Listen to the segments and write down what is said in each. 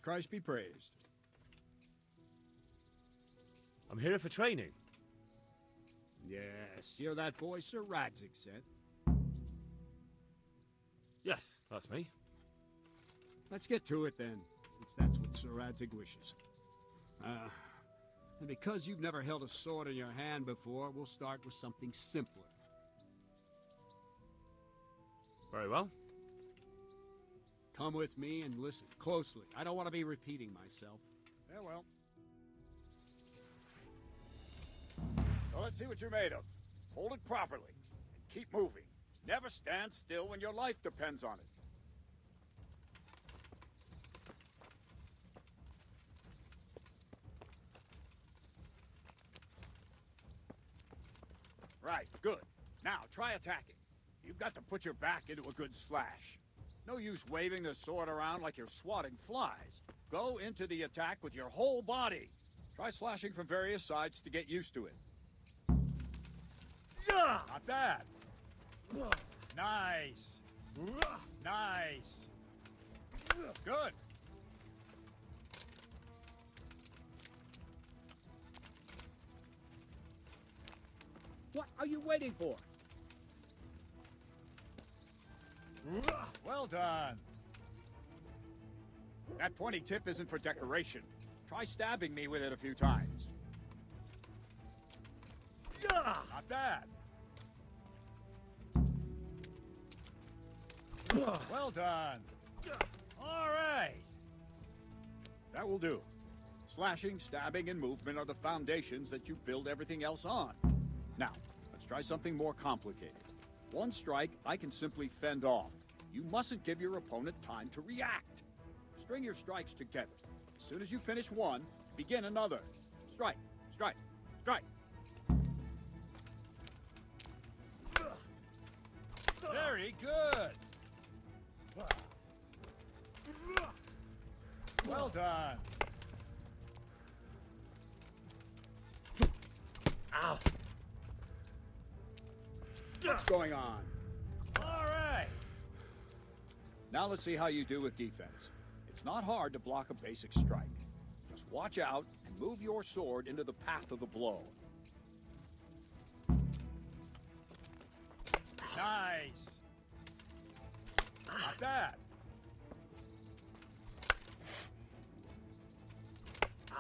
Christ be praised. I'm here for training. Yes, you're that boy Sir Radzig sent. Yes, that's me. Let's get to it then, since that's what Sir Radzig wishes. And because you've never held a sword in your hand before, we'll start with something simpler. Very well. Come with me and listen closely. I don't want to be repeating myself. Farewell. So let's see what you're made of. Hold it properly, and keep moving. Never stand still when your life depends on it. Right, good. Now, try attacking. You've got to put your back into a good slash. No use waving the sword around like you're swatting flies. Go into the attack with your whole body. Try slashing from various sides to get used to it. Not bad. Nice. Nice. Good. What are you waiting for? Well done. That pointy tip isn't for decoration. Try stabbing me with it a few times. Not bad. Well done. All right. That will do. Slashing, stabbing, and movement are the foundations that you build everything else on. Now, let's try something more complicated. One strike, I can simply fend off. You mustn't give your opponent time to react. String your strikes together. As soon as you finish one, begin another. Strike, strike, strike. Very good. Well done. Ow! What's going on? All right. Now let's see how you do with defense. It's not hard to block a basic strike. Just watch out and move your sword into the path of the blow. Nice. Not bad.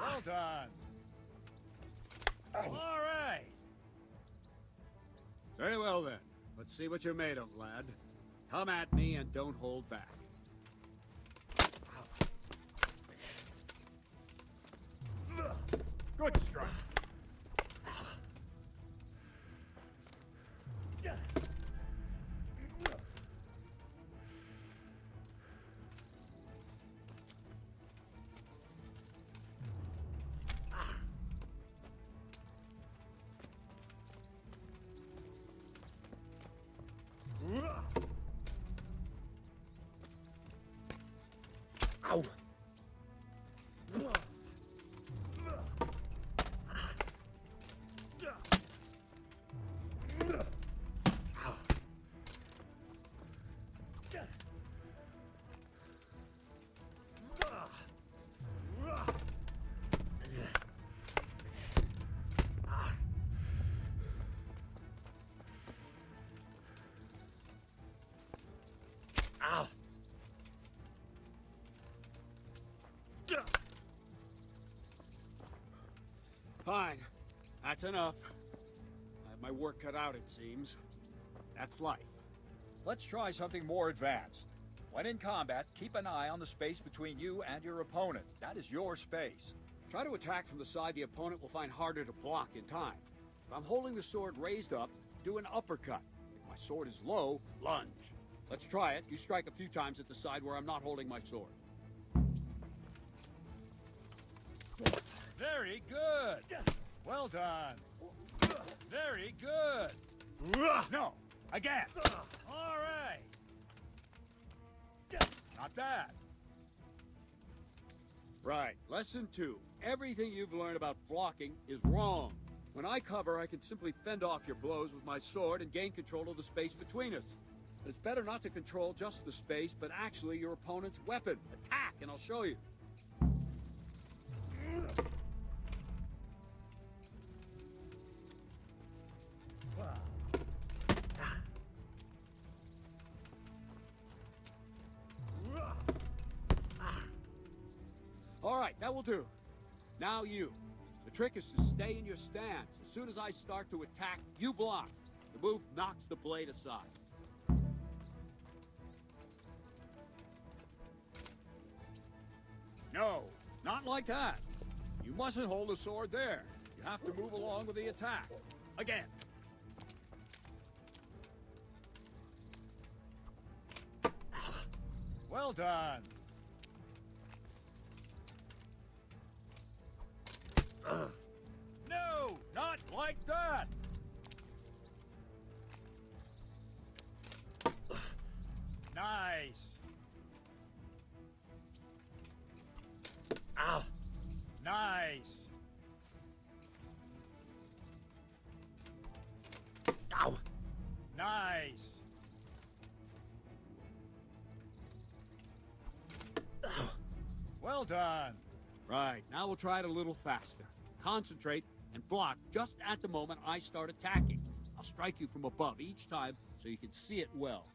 Well done. All right. Very well then. Let's see what you're made of, lad. Come at me and don't hold back. Good strike. Ow! Ow! Fine. That's enough. I have my work cut out, it seems. That's life. Let's try something more advanced. When in combat, keep an eye on the space between you and your opponent. That is your space. Try to attack from the side the opponent will find harder to block in time. If I'm holding the sword raised up, do an uppercut. If my sword is low, lunge. Let's try it. You strike a few times at the side where I'm not holding my sword. Very good. Well done. Very good. No, again. All right. Not bad. Right. Lesson 2. Everything you've learned about blocking is wrong. When I cover, I can simply fend off your blows with my sword and gain control of the space between us. But it's better not to control just the space, but actually your opponent's weapon. Attack, and I'll show you. All right, that will do. Now you. The trick is to stay in your stance. As soon as I start to attack, you block. The move knocks the blade aside. No, not like that. You mustn't hold the sword there. You have to move along with the attack. Again. Well done. No, not like that. Nice. Ow. Nice. Ow. Nice. Ow. Well done. Right, now we'll try it a little faster. Concentrate and block just at the moment I start attacking. I'll strike you from above each time so you can see it well.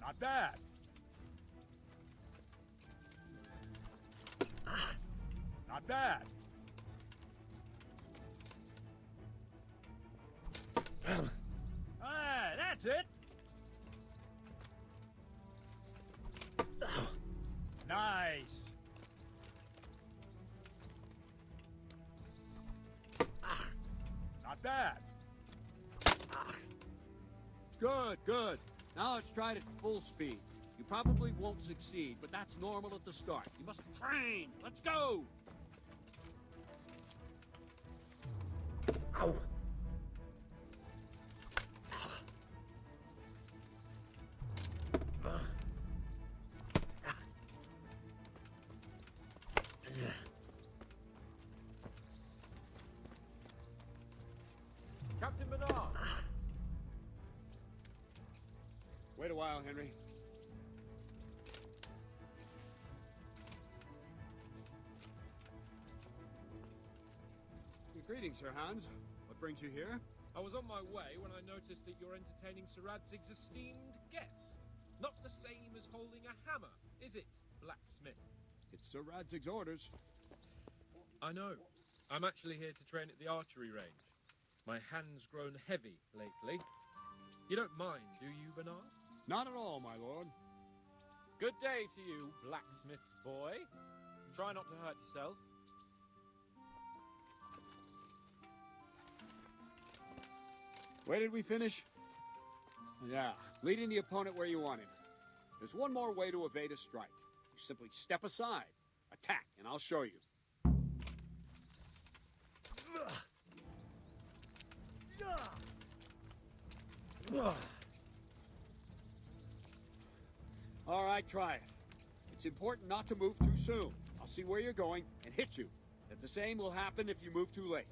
Not bad. Not bad. Ah, that's it. Nice. Not bad. Good, good. Now let's try it at full speed. You probably won't succeed, but that's normal at the start. You must train. Let's go. Ow. Captain Bernard! Wait a while, Henry. Greetings, Sir Hans. What brings you here? I was on my way when I noticed that you're entertaining Sir Radzig's esteemed guest. Not the same as holding a hammer, is it, blacksmith? It's Sir Radzig's orders. I know. I'm actually here to train at the archery range. My hand's grown heavy lately. You don't mind, do you, Bernard? Not at all, my lord. Good day to you, blacksmith's boy. Try not to hurt yourself. Where did we finish? Yeah, leading the opponent where you want him. There's one more way to evade a strike. You simply step aside, attack, and I'll show you. All right, try it. It's important not to move too soon. I'll see where you're going and hit you. But the same will happen if you move too late.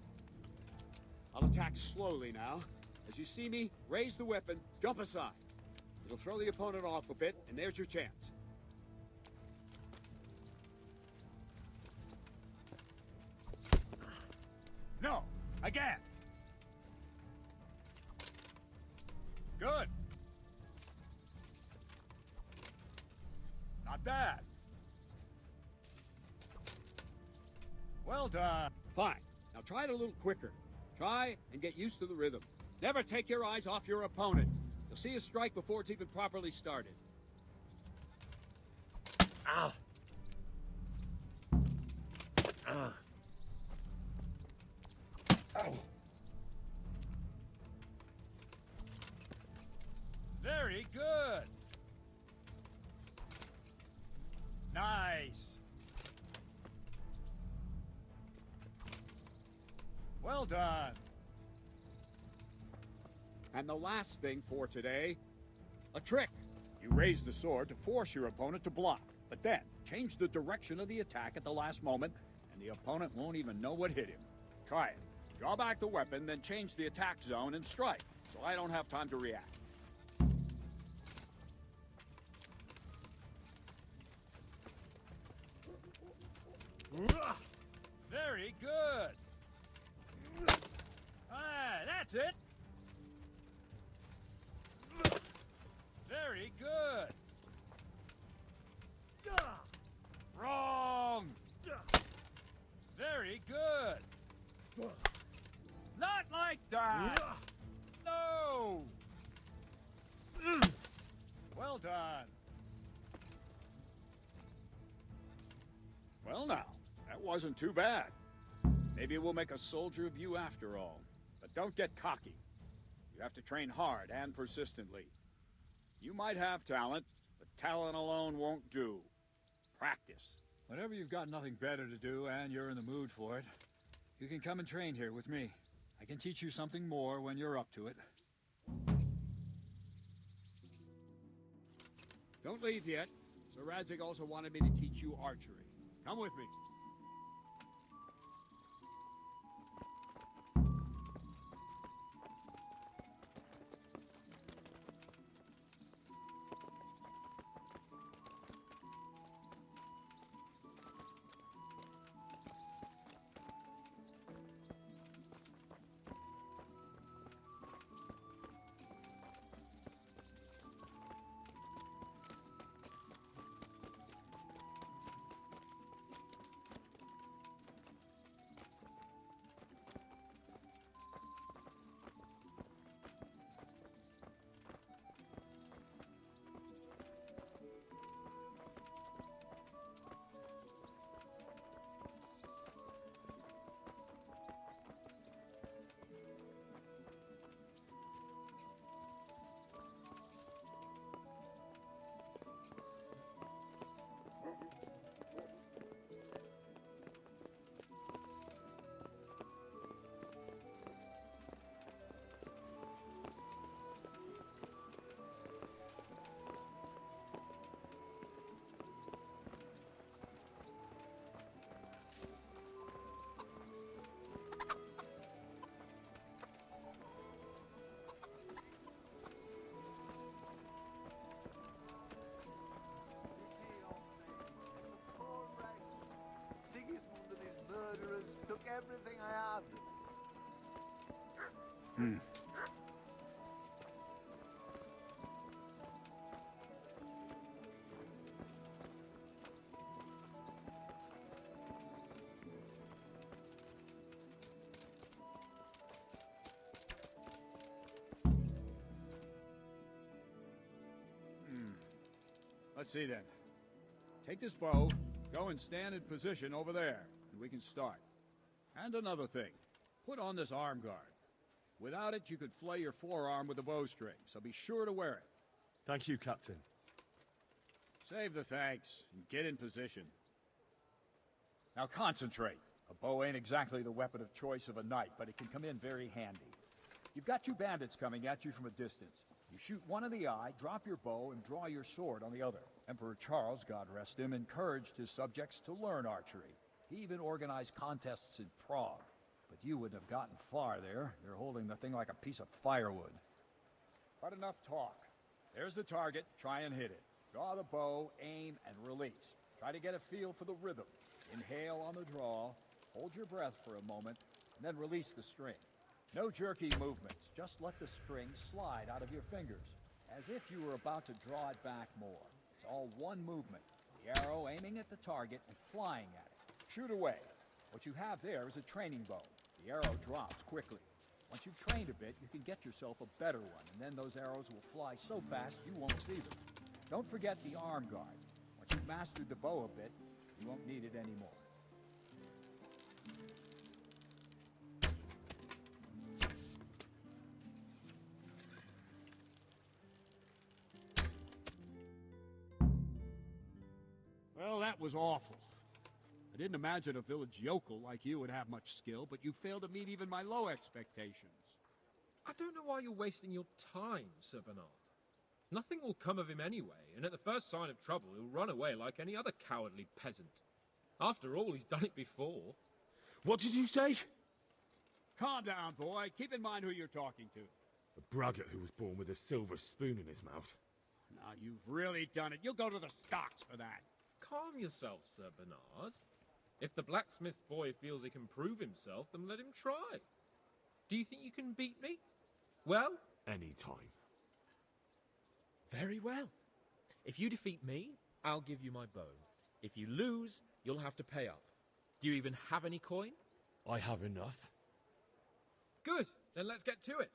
I'll attack slowly now. As you see me, raise the weapon, jump aside. It'll throw the opponent off a bit, and there's your chance. No! Again! Good! Not bad. Well done. Fine. Now try it a little quicker. Try and get used to the rhythm. Never take your eyes off your opponent. You'll see a strike before it's even properly started. Ow. Ow. Very good. Nice. Well done. And the last thing for today, a trick. You raise the sword to force your opponent to block, but then change the direction of the attack at the last moment, and the opponent won't even know what hit him. Try it. Draw back the weapon, then change the attack zone and strike, so I don't have time to react. Very good. Ah, that's it. Very good. Wrong. Very good. Not like that. No. Well done. Well now, that wasn't too bad. Maybe we'll make a soldier of you after all. But don't get cocky. You have to train hard and persistently. You might have talent, but talent alone won't do. Practice. Whenever you've got nothing better to do and you're in the mood for it, you can come and train here with me. I can teach you something more when you're up to it. Don't leave yet. Sir Radzig also wanted me to teach you archery. Come with me. Took everything I had. Let's see then. Take this bow, go and stand in position over there, and we can start. And another thing, put on this arm guard. Without it, you could flay your forearm with a bowstring, so be sure to wear it. Thank you, Captain. Save the thanks, and get in position. Now concentrate. A bow ain't exactly the weapon of choice of a knight, but it can come in very handy. You've got two bandits coming at you from a distance. You shoot one in the eye, drop your bow, and draw your sword on the other. Emperor Charles, God rest him, encouraged his subjects to learn archery. He even organized contests in Prague. But you wouldn't have gotten far there. You're holding the thing like a piece of firewood. But enough talk. There's the target. Try and hit it. Draw the bow, aim, and release. Try to get a feel for the rhythm. Inhale on the draw, hold your breath for a moment, and then release the string. No jerky movements. Just let the string slide out of your fingers, as if you were about to draw it back more. It's all one movement. The arrow aiming at the target and flying at it. Shoot away. What you have there is a training bow. The arrow drops quickly. Once you've trained a bit, you can get yourself a better one, and then those arrows will fly so fast you won't see them. Don't forget the arm guard. Once you've mastered the bow a bit, you won't need it anymore. Well, that was awful. I didn't imagine a village yokel like you would have much skill, but you failed to meet even my low expectations. I don't know why you're wasting your time, Sir Bernard. Nothing will come of him anyway, and at the first sign of trouble, he'll run away like any other cowardly peasant. After all, he's done it before. What did you say? Calm down, boy. Keep in mind who you're talking to. A braggart who was born with a silver spoon in his mouth. Now, you've really done it. You'll go to the stocks for that. Calm yourself, Sir Bernard. If the blacksmith boy feels he can prove himself, then let him try. Do you think you can beat me? Well? Any time. Very well. If you defeat me, I'll give you my bow. If you lose, you'll have to pay up. Do you even have any coin? I have enough. Good, then let's get to it.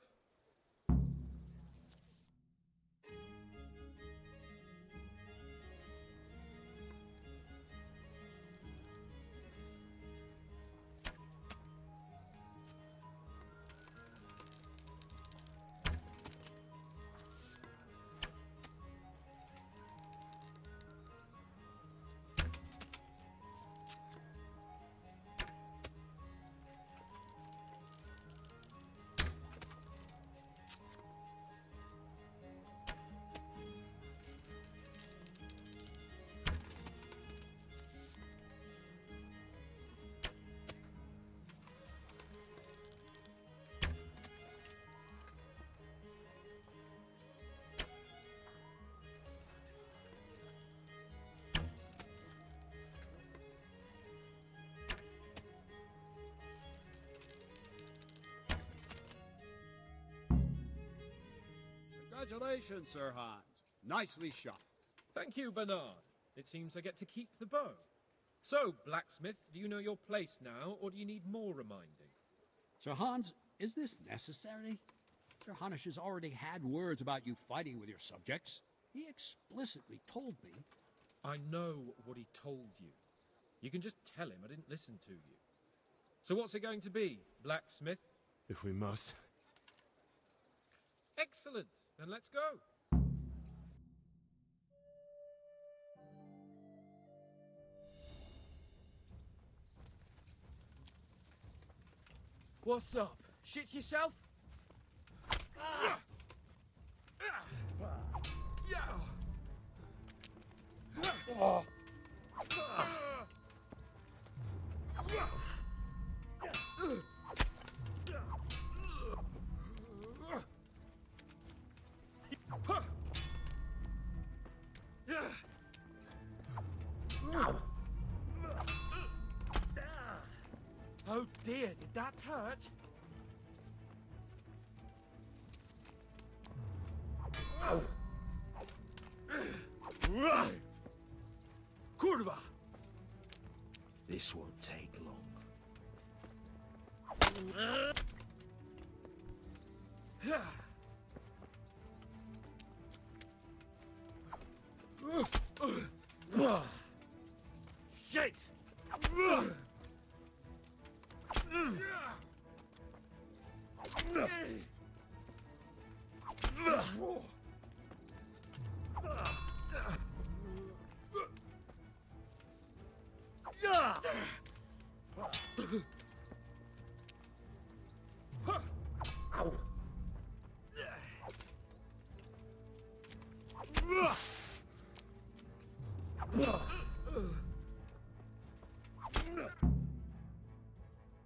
Congratulations, Sir Hans. Nicely shot. Thank you, Bernard. It seems I get to keep the bow. So, blacksmith, do you know your place now, or do you need more reminding? Sir Hans, is this necessary? Sir Hanush has already had words about you fighting with your subjects. He explicitly told me. I know what he told you. You can just tell him I didn't listen to you. So what's it going to be, blacksmith? If we must. Excellent. Then let's go. What's up? Shit yourself? Oh dear, did that hurt? Kurva! This won't take long. Shit!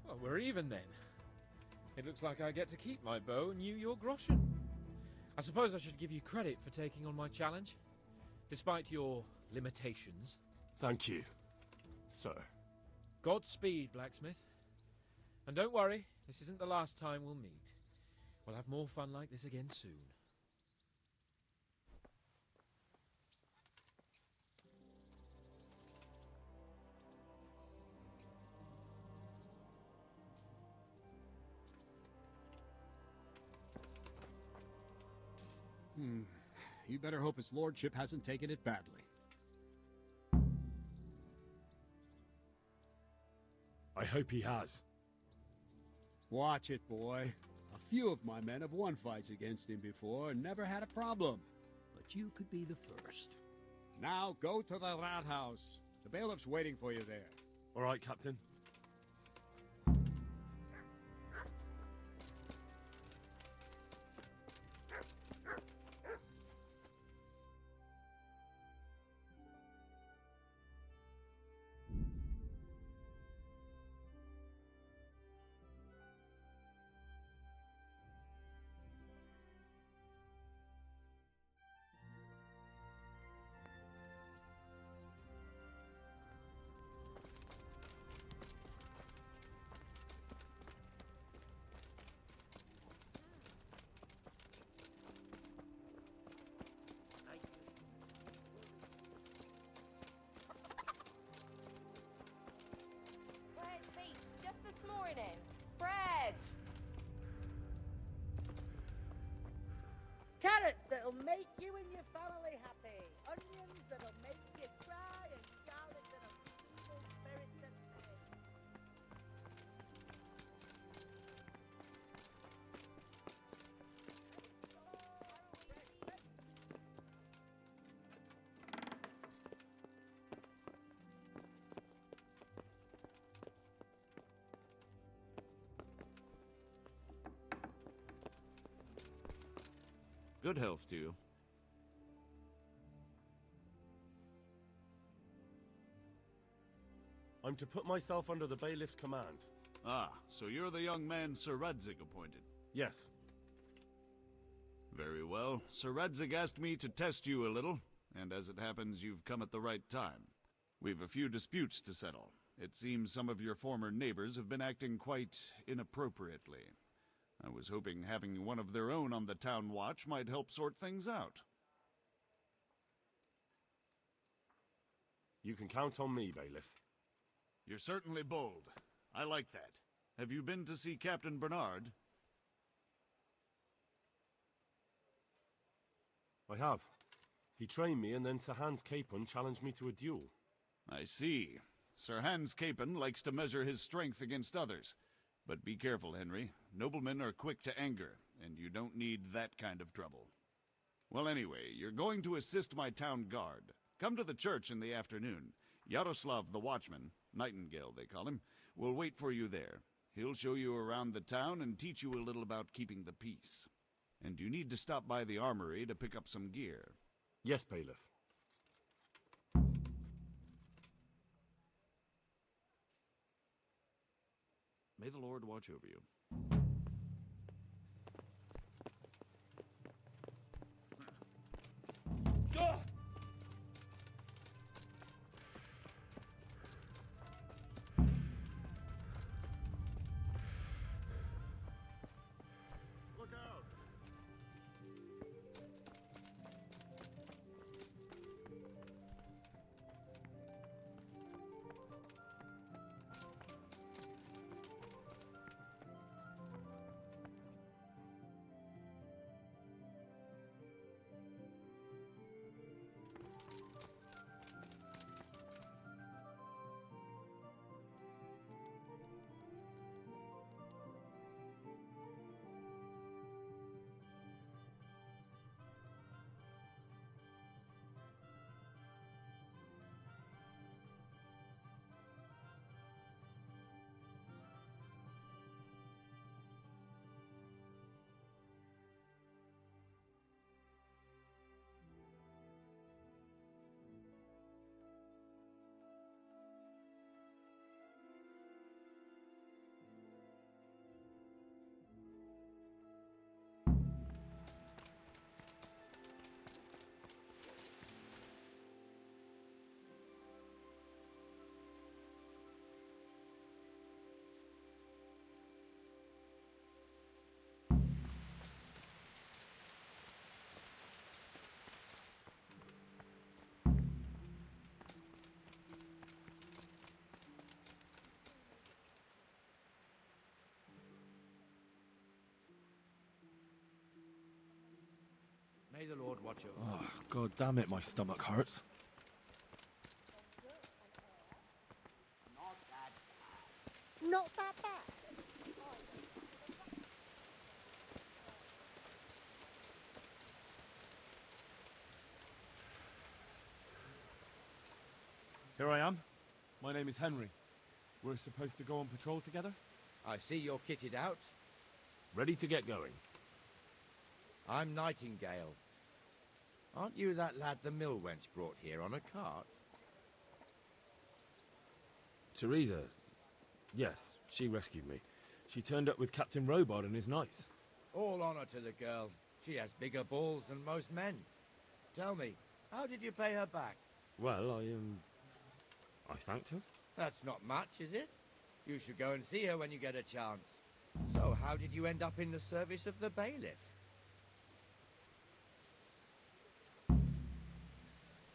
Well, we're even then. It looks like I get to keep my bow and you your groschen. I suppose I should give you credit for taking on my challenge, despite your limitations. Thank you, sir. Godspeed, blacksmith. And don't worry, this isn't the last time we'll meet. We'll have more fun like this again soon. You better hope his lordship hasn't taken it badly. I hope he has. Watch it, boy. A few of my men have won fights against him before and never had a problem. But you could be the first. Now go to the rat house. The bailiff's waiting for you there. All right, Captain. make you and your family happy. Onions that'll make you cry and garlic that'll keep evil spirits at bay. Good health to you. I'm to put myself under the bailiff's command. Ah, so you're the young man Sir Radzig appointed. Yes. Very well. Sir Radzig asked me to test you a little, and as it happens, you've come at the right time. We've a few disputes to settle. It seems some of your former neighbors have been acting quite inappropriately. I was hoping having one of their own on the town watch might help sort things out. You can count on me, bailiff. You're certainly bold. I like that. Have you been to see Captain Bernard? I have. He trained me, and then Sir Hans Capon challenged me to a duel. I see. Sir Hans Capon likes to measure his strength against others. But be careful, Henry. Noblemen are quick to anger, and you don't need that kind of trouble. Well, anyway, you're going to assist my town guard. Come to the church in the afternoon. Yaroslav the watchman, Nightingale they call him, will wait for you there. He'll show you around the town and teach you a little about keeping the peace. And you need to stop by the armory to pick up some gear. Yes, bailiff. May the Lord watch over you. Look out! May the Lord watch over. Oh, God damn it, my stomach hurts. Not that bad. Here I am. My name is Henry. We're supposed to go on patrol together? I see you're kitted out. Ready to get going. I'm Nightingale. Aren't you that lad the mill wench brought here on a cart? Teresa. Yes, she rescued me. She turned up with Captain Robard and his knights. All honor to the girl. She has bigger balls than most men. Tell me, how did you pay her back? Well, I thanked her. That's not much, is it? You should go and see her when you get a chance. So, how did you end up in the service of the bailiff?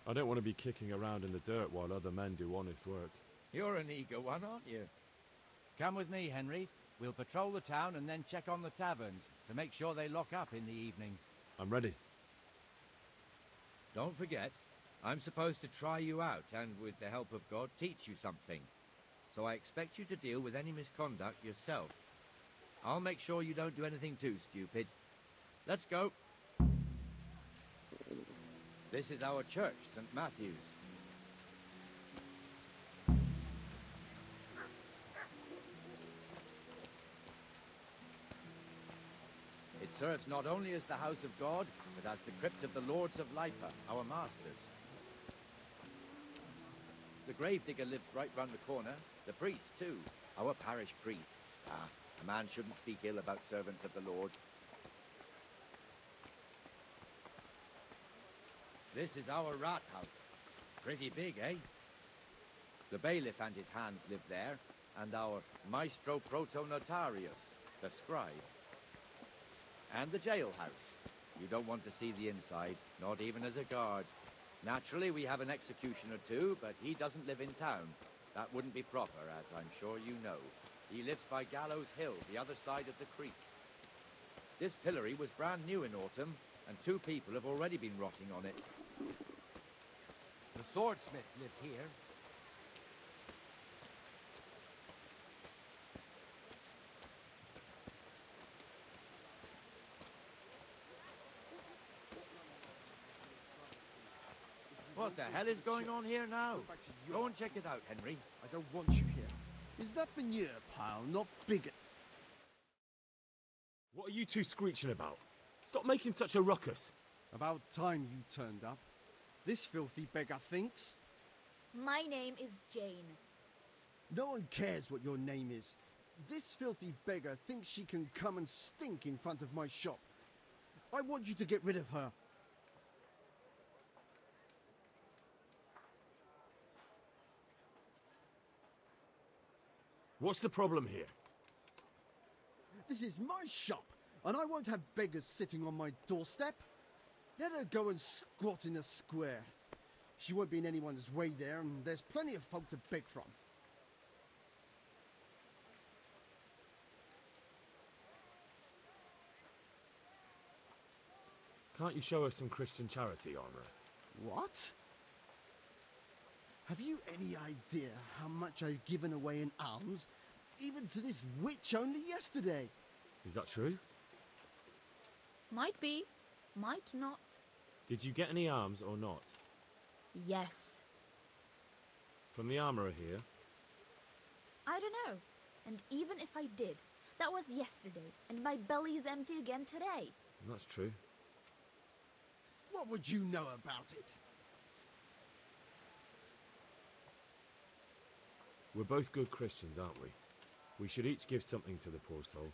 I don't want to be kicking around in the dirt while other men do honest work. You're an eager one, aren't you? Come with me, Henry. We'll patrol the town and then check on the taverns to make sure they lock up in the evening. I'm ready. Don't forget, I'm supposed to try you out and, with the help of God, teach you something. So I expect you to deal with any misconduct yourself. I'll make sure you don't do anything too stupid. Let's go. This is our church, St. Matthew's. It serves not only as the house of God, but as the crypt of the Lords of Lipa, our masters. The gravedigger lives right round the corner. The priest, too. Our parish priest. A man shouldn't speak ill about servants of the Lord. This is our rat house. Pretty big, eh? The bailiff and his hands live there, and our maestro protonotarius, the scribe. And the jailhouse. You don't want to see the inside, not even as a guard. Naturally, we have an executioner too, but he doesn't live in town. That wouldn't be proper, as I'm sure you know. He lives by Gallows Hill, the other side of the creek. This pillory was brand new in autumn, and 2 people have already been rotting on it. The swordsmith lives here. What the hell is going on here now? Go and check it out, Henry. I don't want you here. Is that manure pile not bigger? What are you two screeching about? Stop making such a ruckus. About time you turned up. This filthy beggar thinks. My name is Jane. No one cares what your name is. This filthy beggar thinks she can come and stink in front of my shop. I want you to get rid of her. What's the problem here? This is my shop, and I won't have beggars sitting on my doorstep. Let her go and squat in a square. She won't be in anyone's way there, and there's plenty of folk to beg from. Can't you show us some Christian charity, Armourer? What? Have you any idea how much I've given away in alms, even to this witch only yesterday? Is that true? Might be, might not. Did you get any alms or not? Yes. From the Armourer here? I don't know. And even if I did, that was yesterday, and my belly's empty again today. That's true. What would you know about it? We're both good Christians, aren't we? We should each give something to the poor soul.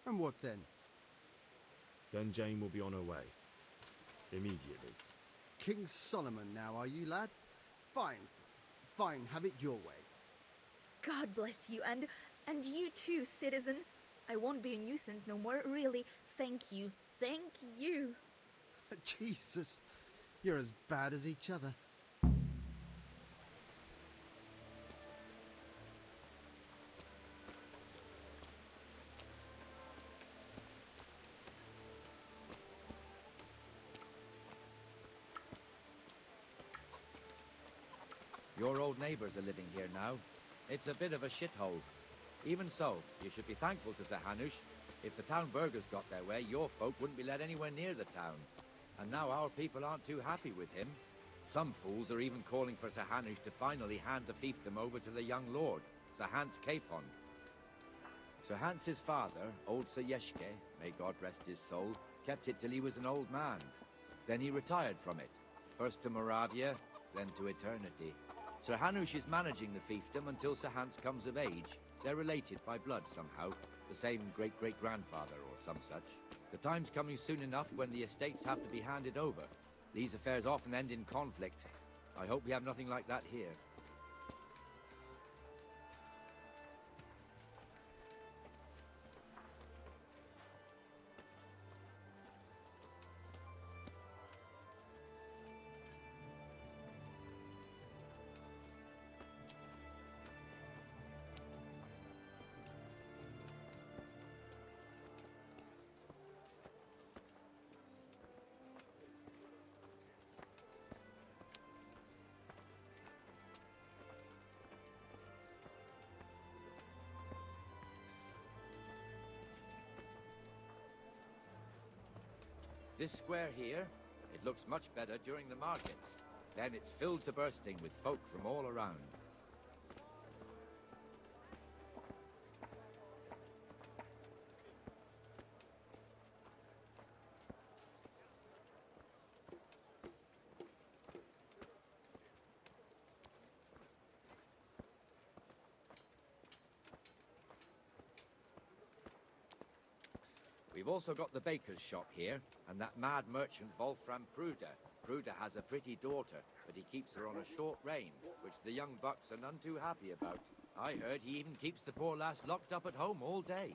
And what then? Then Jane will be on her way. Immediately. King Solomon now, are you, lad? Fine. Fine, have it your way. God bless you, and you too, citizen. I won't be a nuisance no more, really. Thank you. Thank you. Jesus, you're as bad as each other. Your old neighbours are living here now. It's a bit of a shithole. Even so, you should be thankful to Sir Hanush. If the town burghers got their way, your folk wouldn't be let anywhere near the town. And now our people aren't too happy with him. Some fools are even calling for Sir Hanush to finally hand the fiefdom over to the young lord, Sir Hans Capon. Sir Hans's father, old Sir Yeshke, may God rest his soul, kept it till he was an old man. Then he retired from it, first to Moravia, then to eternity. Sir Hanush is managing the fiefdom until Sir Hans comes of age. They're related by blood somehow, the same great-great-grandfather or some such. The time's coming soon enough when the estates have to be handed over. These affairs often end in conflict. I hope we have nothing like that here. This square here, it looks much better during the markets. Then it's filled to bursting with folk from all around. We've also got the baker's shop here, and that mad merchant Wolfram Pruder. Pruder has a pretty daughter, but he keeps her on a short rein, which the young bucks are none too happy about. I heard he even keeps the poor lass locked up at home all day.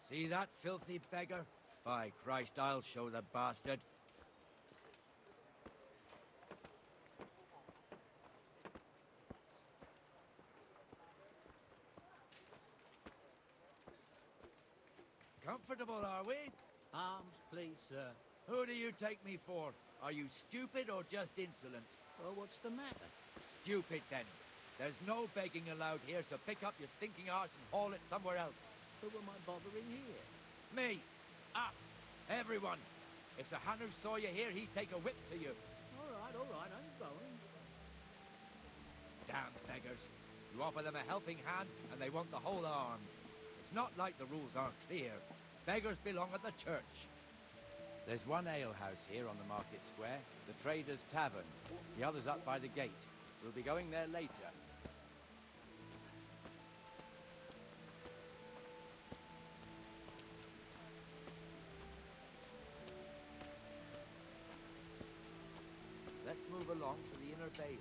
See that filthy beggar? By Christ, I'll show the bastard. Comfortable, are we? Arms, please, sir. Who do you take me for? Are you stupid or just insolent? Well, what's the matter? Stupid, then. There's no begging allowed here, so pick up your stinking arse and haul it somewhere else. Who am I bothering here? Me. Us. Everyone. If Sir Hanush saw you here, he'd take a whip to you. All right, I'm going. Damn beggars. You offer them a helping hand, and they want the whole arm. It's not like the rules aren't clear. Beggars belong at the church. There's one alehouse here on the market square, the Trader's Tavern. The other's up by the gate. We'll be going there later. Let's move along to the inner bailey.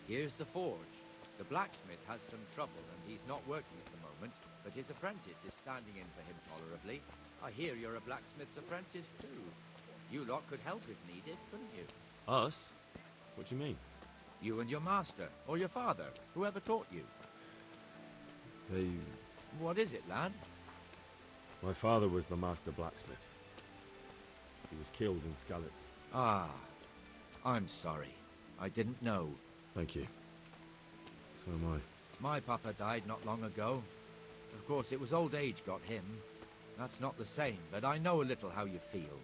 Here's the forge. The blacksmith has some trouble and he's not working at the moment, but his apprentice is standing in for him tolerably. I hear you're a blacksmith's apprentice too. You lot could help if needed, couldn't you? Us? What do you mean? You and your master, or your father, whoever taught you. They... What is it, lad? My father was the master blacksmith. He was killed in Skalitz. Ah, I'm sorry. I didn't know. Thank you. So am I. My papa died not long ago. Of course, it was old age got him. That's not the same, but I know a little how you feel.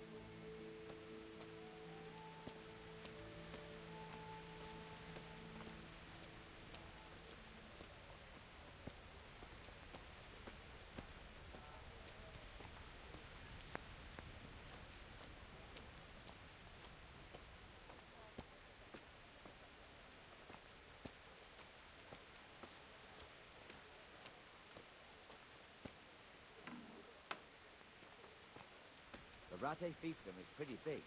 The Rate fiefdom is pretty big.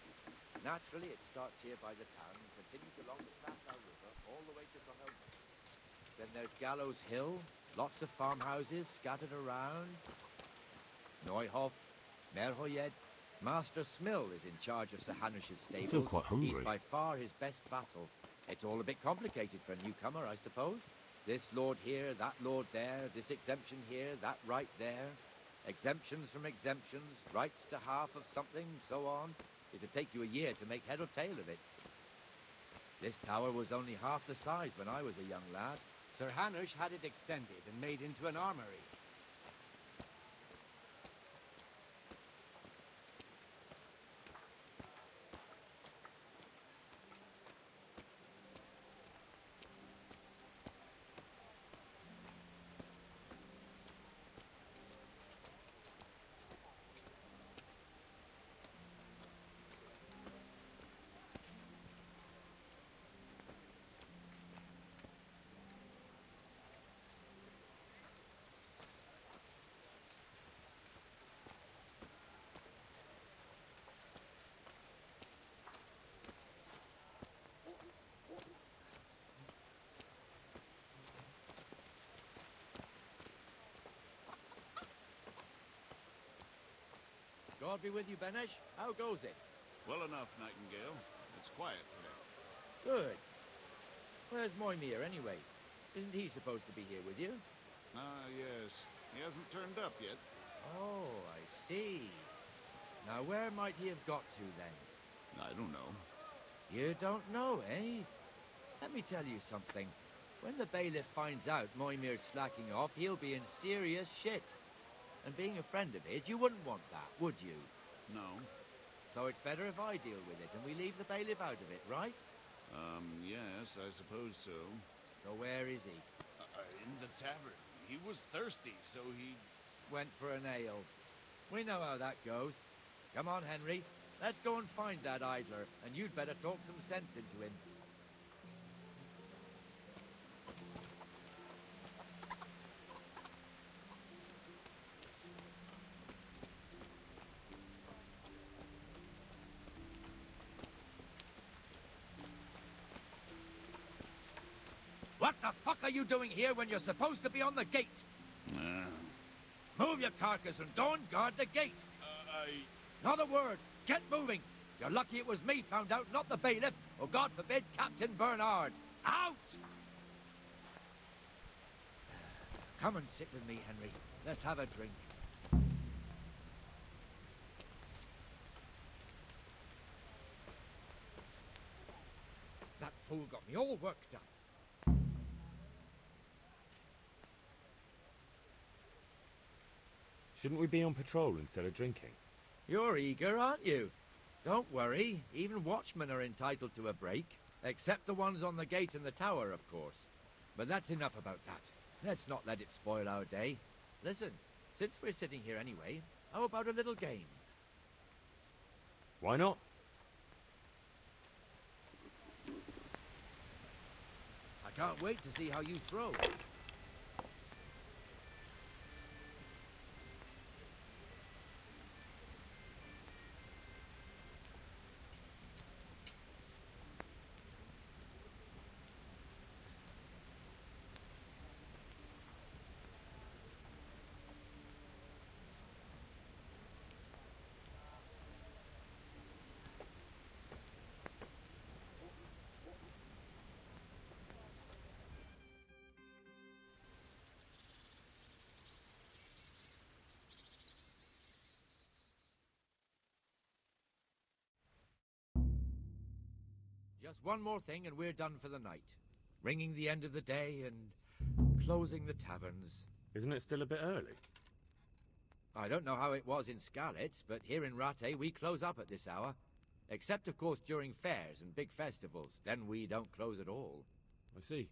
Naturally, it starts here by the town and continues along the Safar River all the way to Comentary. Then there's Gallows Hill, lots of farmhouses scattered around. Neuhof, Merhoyed. Master Smill is in charge of Sir Hanush's stables. I feel quite hungry. He's by far his best vassal. It's all a bit complicated for a newcomer, I suppose. This lord here, that lord there, this exemption here, that right there. Exemptions from exemptions, rights to half of something, so on. It'd take you a year to make head or tail of it. This tower was only half the size when I was a young lad. Sir Hanush had it extended and made into an armory. God be with you, Benesh. How goes it? Well enough, Nightingale. It's quiet today. Good. Where's Moimir, anyway? Isn't he supposed to be here with you? Ah, yes. He hasn't turned up yet. Oh, I see. Now, where might he have got to, then? I don't know. You don't know, eh? Let me tell you something. When the bailiff finds out Moimir's slacking off, he'll be in serious shit. And being a friend of his, you wouldn't want that, would you? No. So it's better if I deal with it and we leave the bailiff out of it, right? Yes, I suppose so. So where is he? In the tavern. He was thirsty, so he... Went for an ale. We know how that goes. Come on, Henry. Let's go and find that idler, and you'd better talk some sense into him. What the fuck are you doing here when you're supposed to be on the gate? Move your carcass and don't guard the gate. Not a word. Get moving. You're lucky it was me found out, not the bailiff, or God forbid, Captain Bernard. Out! Come and sit with me, Henry. Let's have a drink. That fool got me all worked up. Shouldn't we be on patrol instead of drinking? You're eager, aren't you? Don't worry. Even watchmen are entitled to a break. Except the ones on the gate and the tower, of course. But that's enough about that. Let's not let it spoil our day. Listen, since we're sitting here anyway, how about a little game? Why not? I can't wait to see how you throw. Just one more thing and we're done for the night. Ringing the end of the day and closing the taverns. Isn't it still a bit early? I don't know how it was in Skalitz, but here in Rattay we close up at this hour. Except, of course, during fairs and big festivals. Then we don't close at all. I see.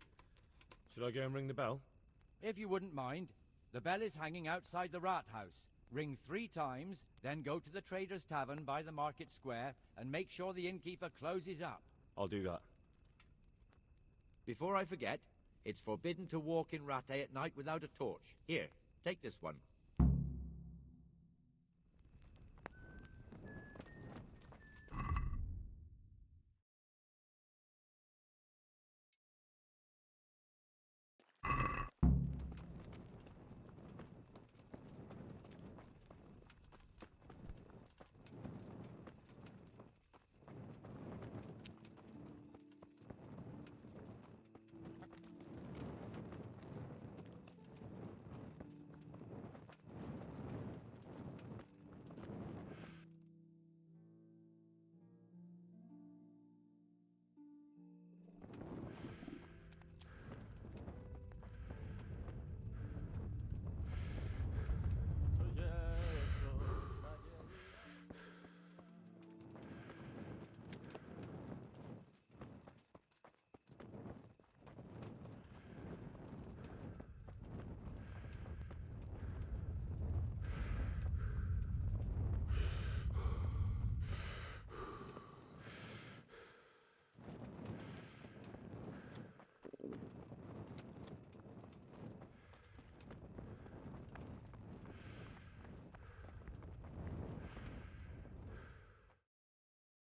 Should I go and ring the bell? If you wouldn't mind. The bell is hanging outside the rat house. Ring 3 times, then go to the Trader's Tavern by the market square and make sure the innkeeper closes up. I'll do that. Before I forget, it's forbidden to walk in Rattay at night without a torch. Here, take this one.